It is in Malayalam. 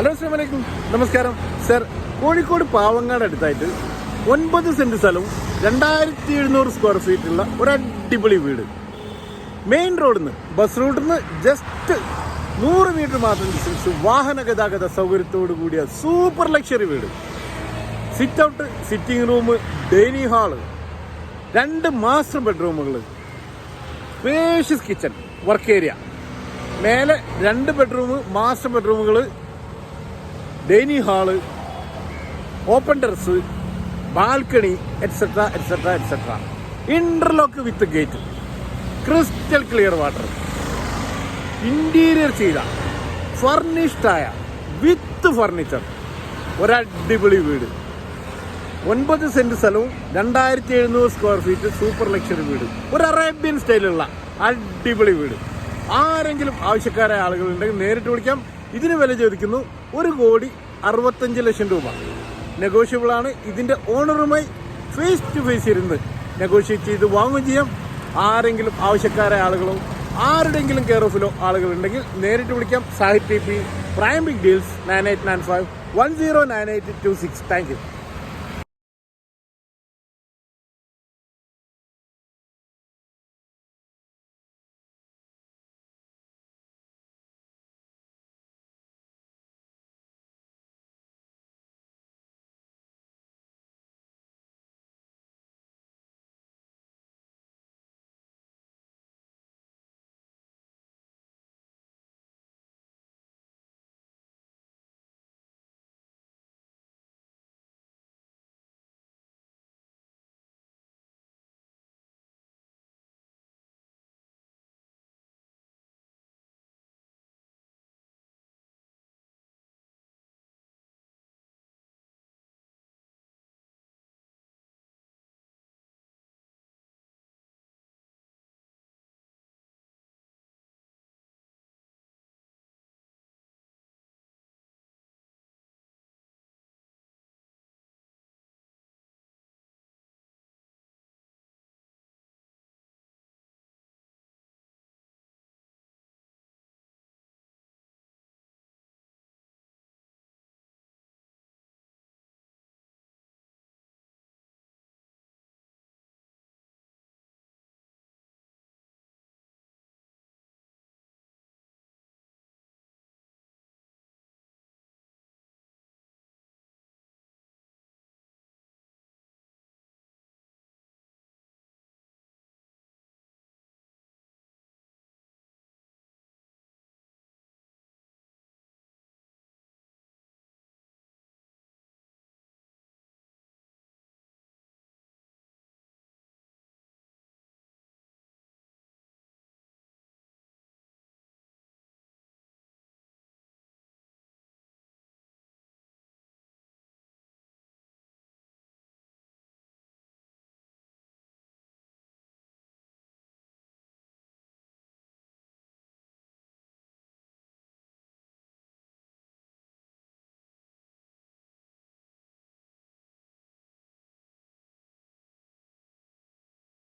ഹലോ അസ്സലാമു അലൈക്കും, നമസ്കാരം സർ. കോഴിക്കോട് പാവങ്ങാട് അടുത്തായിട്ട് 9 സെന്റ് സ്ഥലവും 2700 സ്ക്വയർ ഫീറ്റുള്ള ഒരു അടിപൊളി വീട്. മെയിൻ റോഡിൽ നിന്ന്, ബസ് റൂട്ടിൽ നിന്ന് ജസ്റ്റ് 100 മീറ്റർ മാത്രം ഡിസ്റ്റൻസ്, വാഹന ഗതാഗത സൗകര്യത്തോടു കൂടിയ സൂപ്പർ ലക്ഷറി വീട്. Sit out, sitting room, dining hall, 2 master ബെഡ്റൂമുകൾ, സ്പേഷ്യസ് കിച്ചൺ, വർക്ക് ഏരിയ, മേലെ 2 ബെഡ്റൂം, മാസ്റ്റർ ബെഡ്റൂമുകൾ, dining hall, open terrace, balcony, etcetera etcetera etcetera. Interlock with gate, crystal clear water, interior ചെയ്ത ഫർണിഷ്ഡായ വിത്ത് ഫർണിച്ചർ ഒരടിപൊളി വീട്. 9 സെന്റ് സ്ഥലവും 2700 സ്ക്വയർ ഫീറ്റ് സൂപ്പർ ലക്ഷറി വീട്. ഒരു അറേബ്യൻ സ്റ്റൈലുള്ള അടിപൊളി വീട്. ആരെങ്കിലും ആവശ്യക്കാരായ ആളുകളുണ്ടെങ്കിൽ നേരിട്ട് വിളിക്കാം. ഇതിന് വില ചോദിക്കുന്നു 1,65 ലക്ഷം രൂപ. നെഗോഷ്യബിൾ ആണ്. ഇതിന്റെ ഓണറുമായി ഫേസ് ടു ഫേസ് ഇരുന്ന് നെഗോഷിയേറ്റ് ചെയ്ത് വാങ്ങുകയും ചെയ്യാം. ആരെങ്കിലും ആവശ്യക്കാരായ ആളുകളോ ആരുടെങ്കിലും കെയർ ഓഫിലോ ആളുകളുണ്ടെങ്കിൽ നേരിട്ട് വിളിക്കാം. Sahib T P, prime big deals, 9895 109826. Thank U.